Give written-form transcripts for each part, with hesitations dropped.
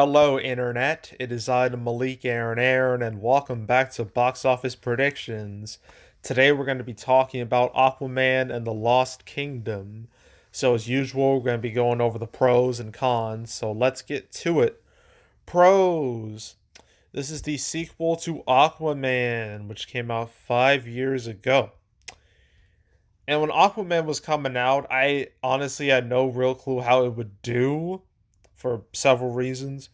Hello, Internet. It is I, the Malik Aaron, and welcome back to Box Office Predictions. Today, we're going to be talking about Aquaman and the Lost Kingdom. So, as usual, we're going to be going over the pros and cons. So, let's get to it. Pros. This is the sequel to Aquaman, which came out 5 years ago. And when Aquaman was coming out, I honestly had no real clue how it would do for several reasons.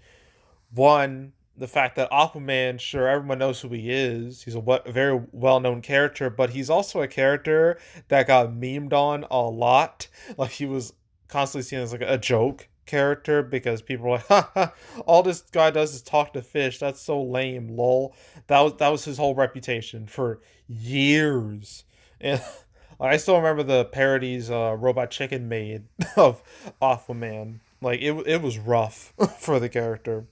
One, the fact that Aquaman, sure, everyone knows who he is. He's a very well known character, but he's also a character that got memed on a lot. Like, he was constantly seen as like a joke character because people were like, ha ha, all this guy does is talk to fish. That's so lame, lol. That was his whole reputation for years. And I still remember the parodies Robot Chicken made of Aquaman. Like, it was rough for the character.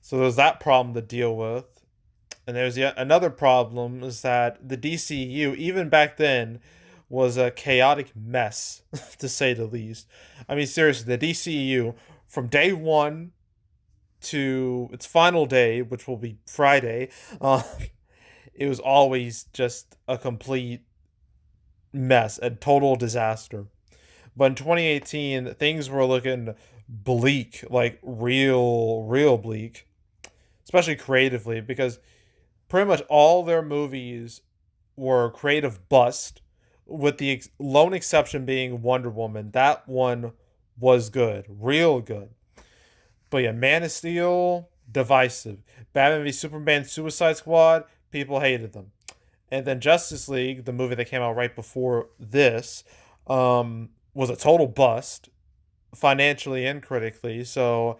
So there's that problem to deal with. And there's yet another problem is that the DCU, even back then, was a chaotic mess, to say the least. I mean, seriously, the DCU, from day one to its final day, which will be Friday, uh, it was always just a complete mess, a total disaster. But in 2018, things were looking bleak, like real bleak, especially creatively, because pretty much all their movies were creative bust, with the lone exception being Wonder Woman. That one was good, real good. But yeah, Man of Steel, divisive. Batman v Superman, Suicide Squad, people hated them. And then Justice League, the movie that came out right before this, was a total bust, financially and critically. So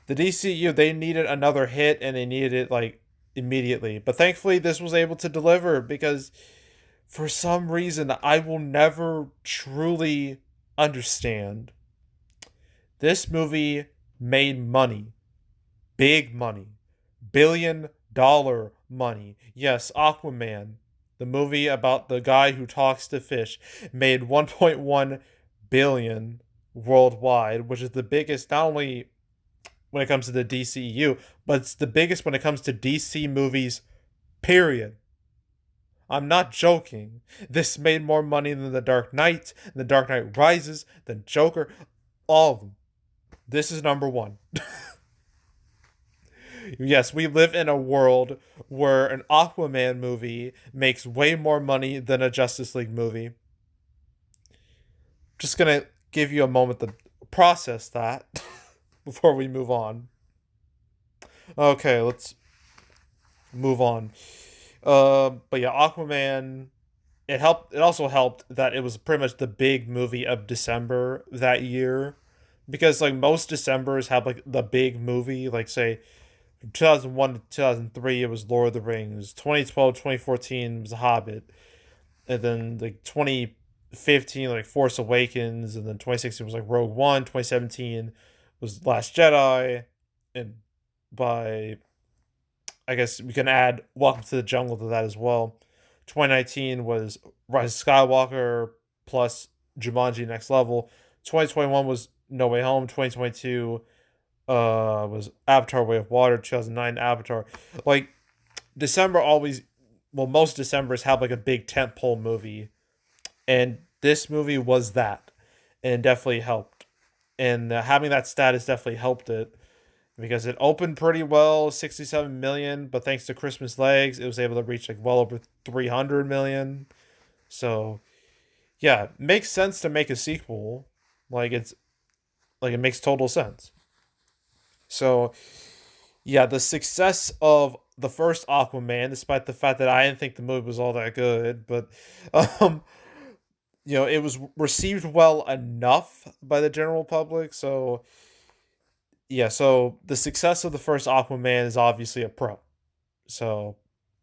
the DCU, they needed another hit and they needed it like immediately. But thankfully, this was able to deliver because for some reason, I will never truly understand. This movie made money, big money, $1 billion money. Yes, Aquaman, the movie about the guy who talks to fish, made 1.1 billion worldwide, which is the biggest not only when it comes to the DCU, but it's the biggest when it comes to DC movies, period. I'm not joking. This made more money than The Dark Knight, The Dark Knight Rises, than Joker, all of them. This is number one. Yes, we live in a world where an Aquaman movie makes way more money than a Justice League movie. Just gonna give you a moment to process that before we move on. Okay, let's move on. But yeah, Aquaman. It helped. It also helped that it was pretty much the big movie of December that year, because like most Decembers have like the big movie. Like say, from 2001 to 2003, it was Lord of the Rings. 2012, 2014 was The Hobbit, and then like 2015 like Force Awakens, and then 2016 was like Rogue One. 2017 was Last Jedi, and by I guess we can add Welcome to the Jungle to that as well. 2019 was Rise of Skywalker plus Jumanji Next Level. 2021 was No Way Home. 2022 was Avatar Way of Water. 2009 Avatar. Like December always, well, most Decembers have like a big tentpole movie, and this movie was that, and it definitely helped. And having that status definitely helped it because it opened pretty well, 67 million, but thanks to Christmas legs, it was able to reach like well over 300 million. So, yeah, makes sense to make a sequel. Like it makes total sense. So, yeah, the success of the first Aquaman, despite the fact that I didn't think the movie was all that good, but um it was received well enough by the general public. So, yeah, so the success of the first Aquaman is obviously a pro. So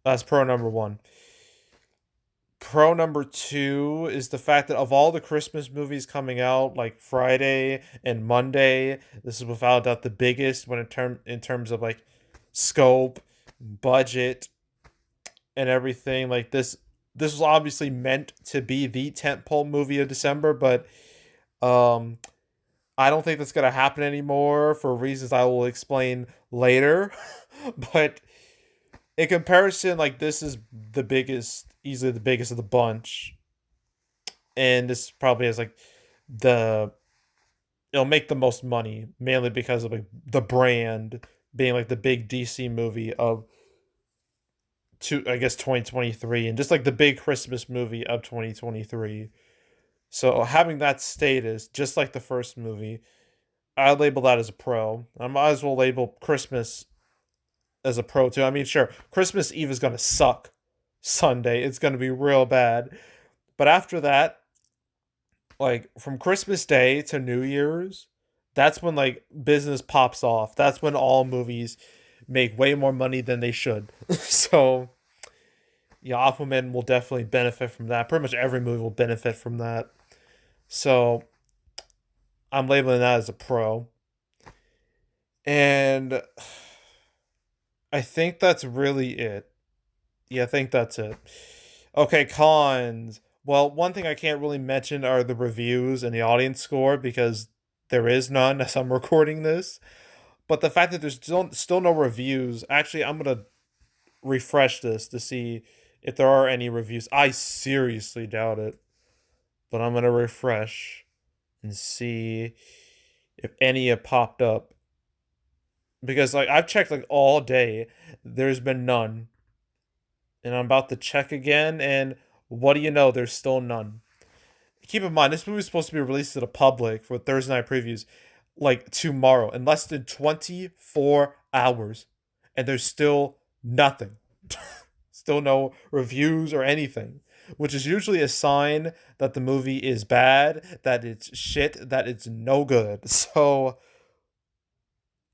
that's pro number one. Pro number two is the fact that of all the Christmas movies coming out, like Friday and Monday, this is without doubt the biggest when in terms of like scope, budget, and everything. Like this was obviously meant to be the tentpole movie of December, but um I don't think that's gonna happen anymore for reasons I will explain later. But in comparison, like this is the biggest, easily the biggest of the bunch, and this probably has like the it'll make the most money mainly because of like the brand being like the big DC movie of I guess 2023 and just like the big Christmas movie of 2023. So having that status, just like the first movie, I label that as a pro. I might as well label Christmas as a pro too. I mean, sure, Christmas Eve is gonna suck. Sunday, it's gonna be real bad. But after that, like from Christmas Day to New Year's, that's when like business pops off. That's when all movies make way more money than they should. So yeah, Aquaman will definitely benefit from that. Pretty much every movie will benefit from that. So I'm labeling that as a pro. And I think that's really it. Yeah, I think that's it. Okay, cons. Well, one thing I can't really mention are the reviews and the audience score because there is none as I'm recording this. But the fact that there's still no reviews, actually, I'm gonna refresh this to see if there are any reviews. I seriously doubt it, but I'm gonna refresh and see if any have popped up because like I've checked like all day, there's been none, and I'm about to check again, and what do you know? There's still none. Keep in mind, this movie is supposed to be released to the public for Thursday night previews like tomorrow in less than 24 hours, and there's still nothing. Still no reviews or anything, which is usually a sign that the movie is bad, that it's shit, that it's no good. So,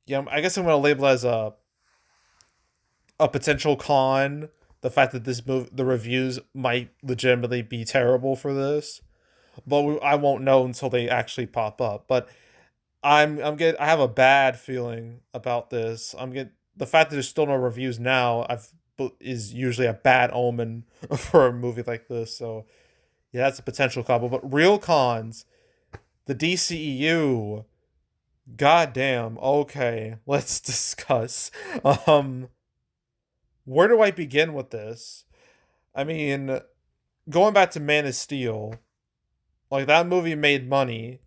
yeah, I guess I'm going to label it as a potential con the fact that this movie, the reviews might legitimately be terrible for this, but I won't know until they actually pop up. But I have a bad feeling about this. I'm get the fact that there's still no reviews now. Is usually a bad omen for a movie like this. So yeah, that's a potential con. But real cons, the DCEU. Goddamn. Okay, let's discuss. Um, where do I begin with this? I mean, going back to Man of Steel, like that movie made money,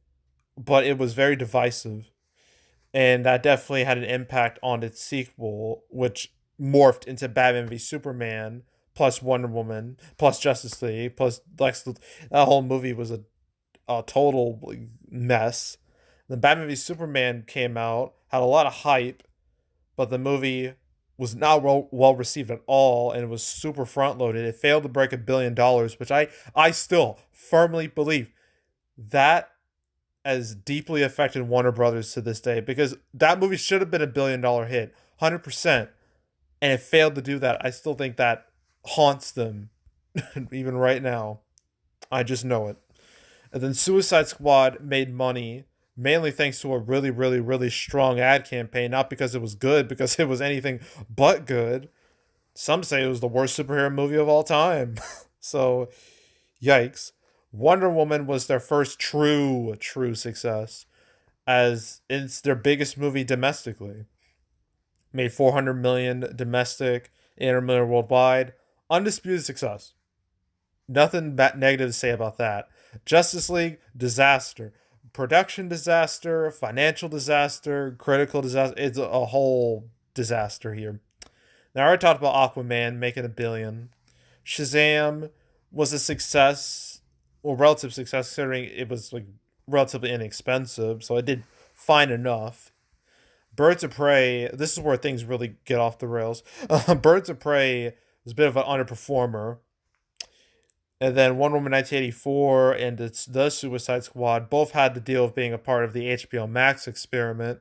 but it was very divisive. And that definitely had an impact on its sequel, which morphed into Batman v Superman plus Wonder Woman plus Justice League plus Lex. That whole movie was a total mess. Then Batman v Superman came out, had a lot of hype, but the movie was not well received at all, and it was super front loaded. It failed to break $1 billion, which I still firmly believe that as deeply affected Warner Brothers to this day because that movie should have been $1 billion hit, 100%, and it failed to do that. I still think that haunts them even right now. I just know it. And then Suicide Squad made money mainly thanks to a really, really, really strong ad campaign, not because it was good, because it was anything but good. Some say it was the worst superhero movie of all time. So, yikes. Wonder Woman was their first true success, as it's their biggest movie domestically. Made 400 million domestic, 800 million worldwide. Undisputed success. Nothing negative to say about that. Justice League, disaster. Production disaster, financial disaster, critical disaster. It's a whole disaster here. Now, I already talked about Aquaman making $1 billion. Shazam was a success, well, relative success considering it was like relatively inexpensive, so it did fine enough. Birds of Prey, this is where things really get off the rails. Birds of Prey was a bit of an underperformer. And then Wonder Woman 1984 and it's The Suicide Squad both had the deal of being a part of the HBO Max experiment,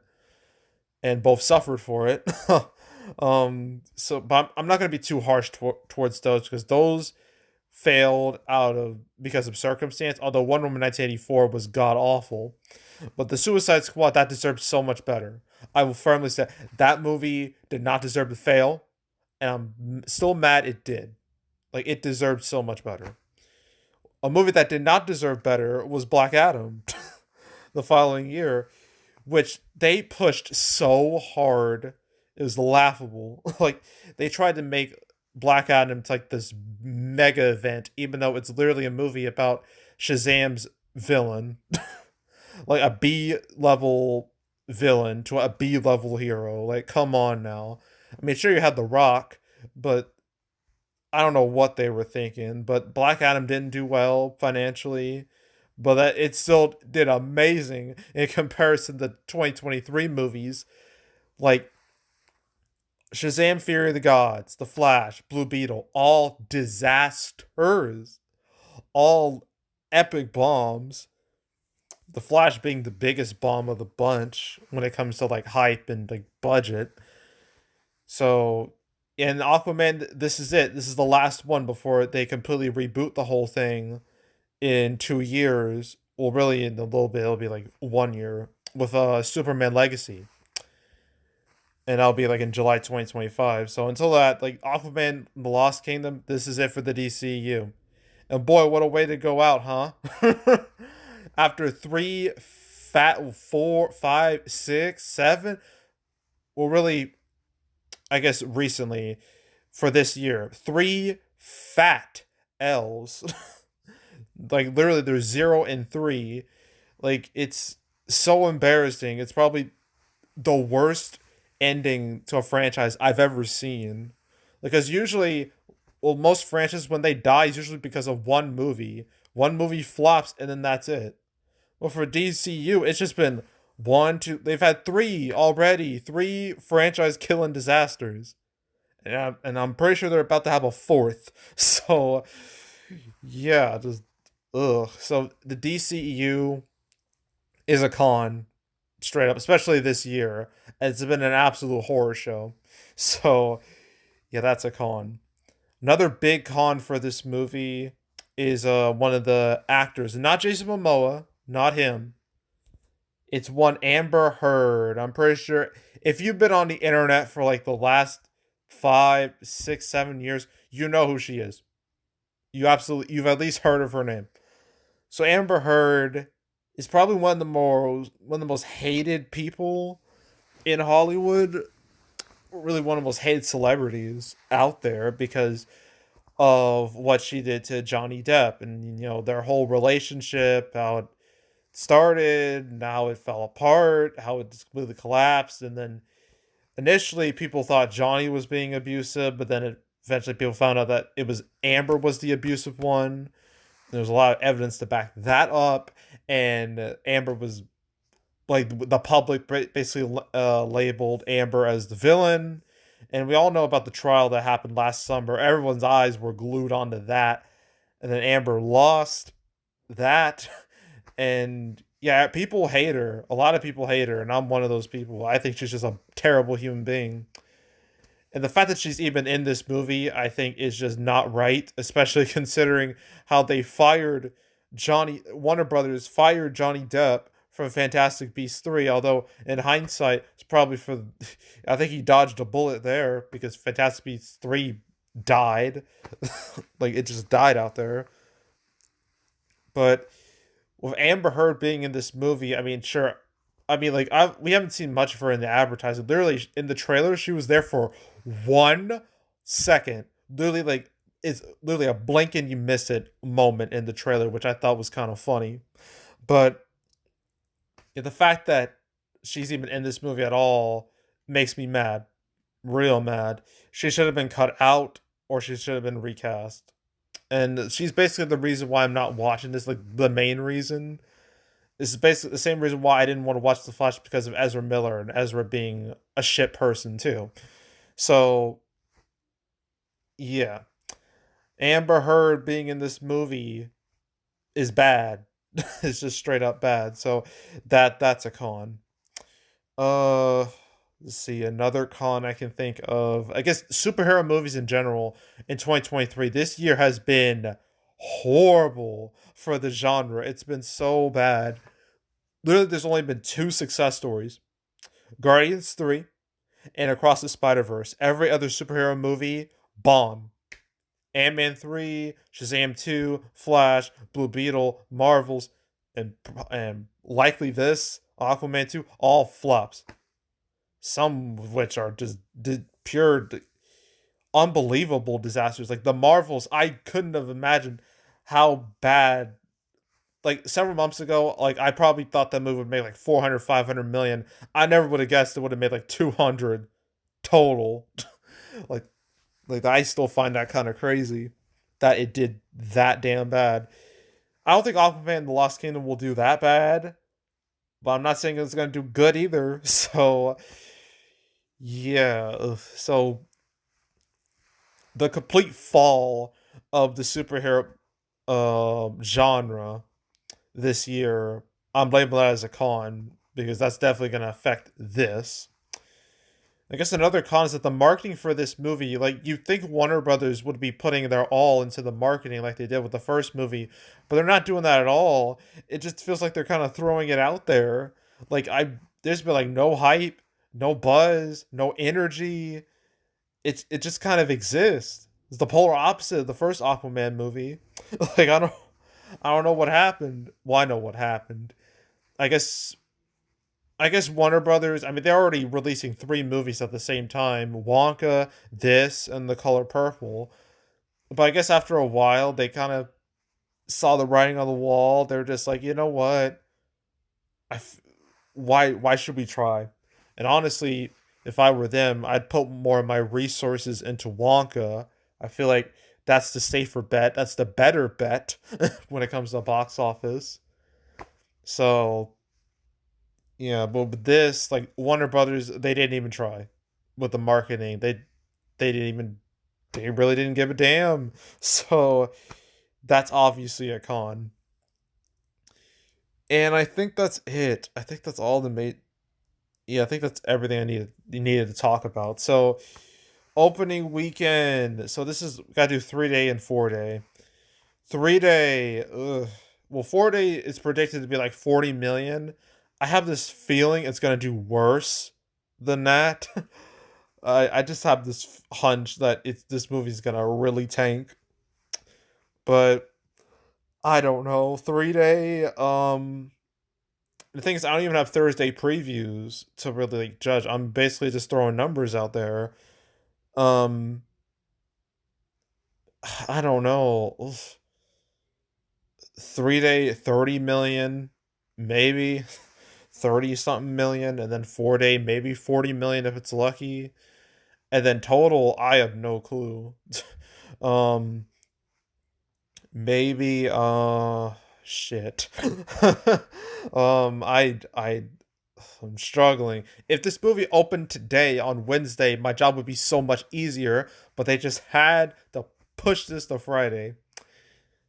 and both suffered for it. But I'm not going to be too harsh towards those because those failed out of because of circumstance. Although Wonder Woman 1984 was god awful, but the Suicide Squad that deserved so much better. I will firmly say that movie did not deserve to fail, and I'm still mad it did. Like it deserved so much better. A movie that did not deserve better was Black Adam. the following year, which they pushed so hard. It was laughable. Like, they tried to make Black Adam like this mega event, even though it's literally a movie about Shazam's villain, like a B level villain to a B level hero. Like, come on now. I mean, sure, you had The Rock, but I don't know what they were thinking. But Black Adam didn't do well financially, but that it still did amazing in comparison to 2023 movies like Shazam: Fury of the Gods, The Flash, Blue Beetle, all disasters, all epic bombs. The Flash being the biggest bomb of the bunch when it comes to like hype and like budget. So, in Aquaman, this is it. This is the last one before they completely reboot the whole thing in 2 years. Well, really, in a little bit, it'll be like 1 year with Superman Legacy, and that'll be like in July 2025. So until that, like Aquaman, The Lost Kingdom, this is it for the DCU. And boy, what a way to go out, huh? After three fat 4, 5, 6, 7, well, really, I guess recently for this year, three fat L's. Like literally, there's 0 and 3. Like it's so embarrassing. It's probably the worst ending to a franchise I've ever seen. Because usually, well, most franchises when they die is usually because of one movie. One movie flops and then that's it. Well, for DCU, it's just been one, two. They've had three already. Three franchise killing disasters, and I'm pretty sure they're about to have a fourth. So, yeah, just ugh. So the DCU is a con, straight up, especially this year. It's been an absolute horror show. So, yeah, that's a con. Another big con for this movie is one of the actors, not Jason Momoa, not him. It's one Amber Heard. I'm pretty sure if you've been on the internet for like the last 5, 6, 7 years, you know who she is. You've at least heard of her name. So Amber Heard is probably one of the most hated people in Hollywood. Really, one of the most hated celebrities out there because of what she did to Johnny Depp and their whole relationship, how it started, and how it fell apart, how it completely collapsed, and then initially people thought Johnny was being abusive, but then eventually people found out that it was Amber was the abusive one. There was a lot of evidence to back that up, and Amber was like the public basically labeled Amber as the villain, and we all know about the trial that happened last summer. Everyone's eyes were glued onto that, and then Amber lost that, and yeah, people hate her. A lot of people hate her, and I'm one of those people. I think she's just a terrible human being. And the fact that she's even in this movie, I think, is just not right, especially considering how they fired Warner Brothers fired Johnny Depp from Fantastic Beasts 3, although in hindsight, it's probably I think he dodged a bullet there because Fantastic Beasts 3 died. Like, it just died out there. But with Amber Heard being in this movie, I mean, sure. I mean, like, we haven't seen much of her in the advertising. Literally, in the trailer, she was there for 1 second. Literally, like, it's literally a blink and you miss it moment in the trailer, which I thought was kind of funny. But yeah, the fact that she's even in this movie at all makes me mad. Real mad. She should have been cut out or she should have been recast. And she's basically the reason why I'm not watching this, like, the main reason. This is basically the same reason why I didn't want to watch The Flash because of Ezra Miller and Ezra being a shit person too. So, yeah. Amber Heard being in this movie is bad. It's just straight up bad. So that's a con. Uh let's see, another con I can think of. I guess superhero movies in general in 2023. This year has been horrible for the genre. It's been so bad. Literally, there's only been two success stories: Guardians 3 and Across the Spider Verse. Every other superhero movie, bomb. Ant-Man 3, Shazam 2, Flash, Blue Beetle, Marvels, and likely this Aquaman 2, all flops. Some of which are just pure unbelievable disasters. Like the Marvels, I couldn't have imagined how bad. Like several months ago, like I probably thought that movie would make like 400, 500 million. I never would have guessed it would have made like 200 total. like like I still find that kind of crazy that it did that damn bad. I don't think Aquaman and the Lost Kingdom will do that bad, but I'm not saying it's gonna do good either. So yeah, so the complete fall of the superhero genre this year, I'm labeling that as a con because that's definitely going to affect this. I guess another con is that the marketing for this movie, like you think Warner Brothers would be putting their all into the marketing like they did with the first movie, but they're not doing that at all. It just feels like they're kind of throwing it out there. There's been like no hype, no buzz, no energy. It just kind of exists. It's the polar opposite of the first Aquaman movie. like I don't know what happened. Well, I know what happened. I guess I guess Warner Brothers, I mean, they're already releasing three movies at the same time: Wonka, this, and The Color Purple. But I guess after a while, they kind of saw the writing on the wall. They're just like, you know what? I f- why should we try? And honestly, if I were them, I'd put more of my resources into Wonka. I feel like that's the safer bet. That's the better bet when it comes to box office. So yeah, but with this, like Warner Brothers, they didn't even try with the marketing. They didn't even they really didn't give a damn. So that's obviously a con. And I think that's it. I think that's all the mate. Yeah, I think that's everything I needed to talk about. So opening weekend. So this is gotta do 3 day and 4 day. 3 day. Ugh. Well, 4 day is predicted to be like 40 million. I have this feeling it's gonna do worse than that. I just have this hunch that it's this movie's gonna really tank, but I don't know. 3 day. The thing is, I don't even have Thursday previews to really like, judge. I'm basically just throwing numbers out there. Um, I don't know. Oof. 3 day, 30 million, maybe 30 something million, and then 4 day, maybe 40 million if it's lucky. And then total, I have no clue. um, maybe shit. I I'm struggling. If this movie opened today on Wednesday, my job would be so much easier, but they just had to push this to Friday.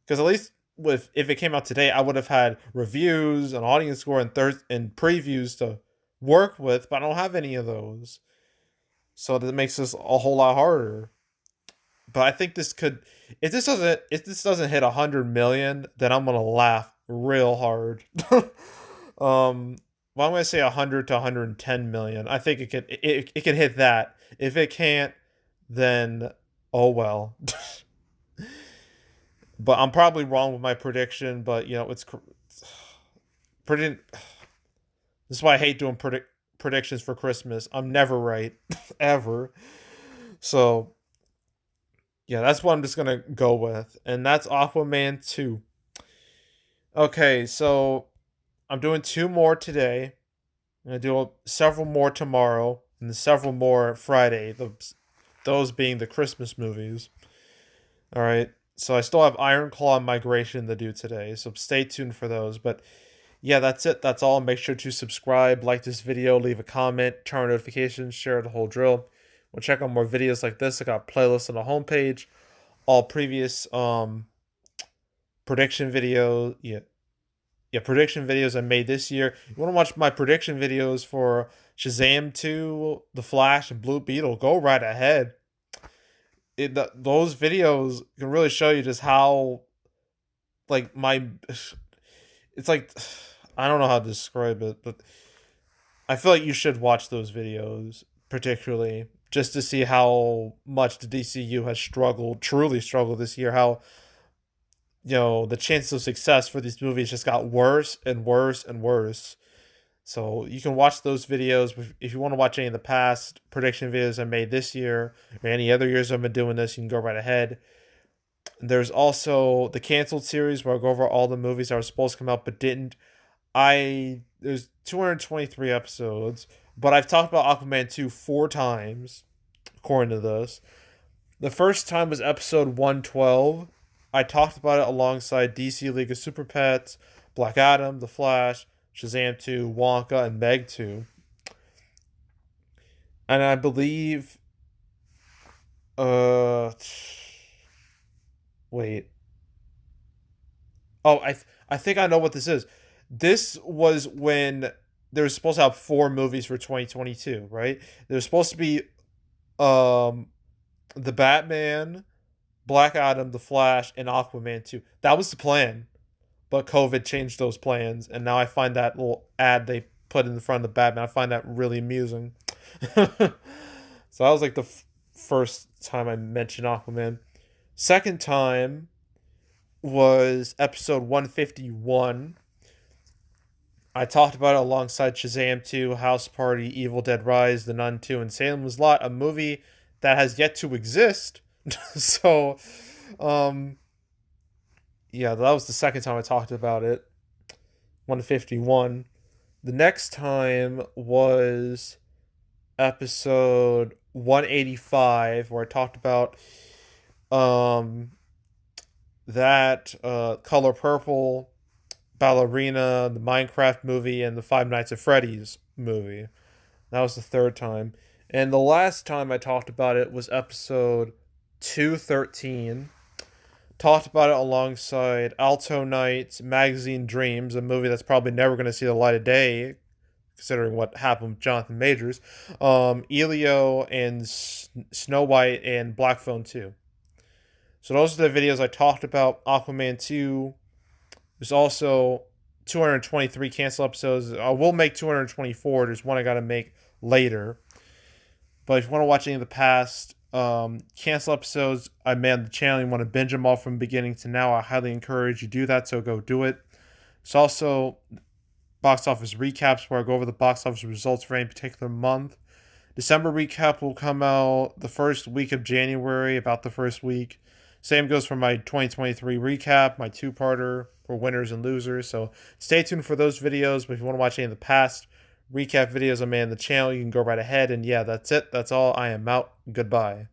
Because at least with if it came out today, I would have had reviews, an audience score, and previews to work with, but I don't have any of those. So that makes this a whole lot harder. But I think this could if this doesn't hit 100 million, then I'm gonna laugh real hard. Well, I'm gonna say 100 to 110 million. I think it can hit that. If it can't, then oh well. But I'm probably wrong with my prediction. But it's pretty. This is why I hate doing predictions for Christmas. I'm never right, ever. So yeah, that's what I'm just gonna go with, and that's Aquaman 2. Okay, so I'm doing two more today. I'm gonna do several more tomorrow, and then several more Friday. Those being the Christmas movies. All right. So I still have Iron Claw and Migration to do today, so stay tuned for those. But yeah, that's it. That's all. Make sure to subscribe, like this video, leave a comment, turn on notifications, share the whole drill. We'll check out more videos like this. I got playlists on the homepage. All previous prediction videos. Yeah, prediction videos I made this year. You want to watch my prediction videos for Shazam 2, The Flash, and Blue Beetle? Go right ahead. Those videos can really show you just how like my it's like I don't know how to describe it, but I feel like you should watch those videos particularly just to see how much the DCU has struggled, truly struggled this year. How the chances of success for these movies just got worse and worse and worse. So you can watch those videos if you want to watch any of the past prediction videos I made this year or any other years I've been doing this. You can go right ahead. There's also the canceled series where I go over all the movies that were supposed to come out but didn't. There's 223 episodes, but I've talked about Aquaman 2 4 times according to this. The first time was episode 112. I talked about it alongside DC League of Super Pets, Black Adam, The Flash, Shazam 2, Wonka, and Meg 2. And I believe uh wait. Oh, I think I know what this is. This was when they were supposed to have 4 movies for 2022, right? There was supposed to be um the Batman, Black Adam, The Flash, and Aquaman 2. That was the plan. But COVID changed those plans, and now I find that little ad they put in front of the Batman, I find that really amusing. So that was like the first time I mentioned Aquaman. Second time was episode 151. I talked about it alongside Shazam 2, House Party, Evil Dead Rise, The Nun 2, and Salem's Lot, a movie that has yet to exist. So, um, yeah, that was the second time I talked about it. 151. The next time was episode 185, where I talked about um that Color Purple, Ballerina, the Minecraft movie, and the Five Nights at Freddy's movie. That was the third time. And the last time I talked about it was episode 213. Talked about it alongside Alto Nights, Magazine Dreams, a movie that's probably never going to see the light of day, considering what happened with Jonathan Majors. Elio and Snow White and Black Phone 2. So those are the videos I talked about. Aquaman 2. There's also 223 cancel episodes. I will make 224. There's one I got to make later. But if you want to watch any of the past cancel episodes I made on the channel, you want to binge them all from beginning to now, I highly encourage you to do that, so go do it. It's also box office recaps where I go over the box office results for any particular month. December recap will come out the first week of January, about the first week. Same goes for my 2023 recap, my two-parter for winners and losers. So stay tuned for those videos. But if you want to watch any of the past recap videos I made on the channel, you can go right ahead. And yeah, that's it. That's all. I am out. Goodbye.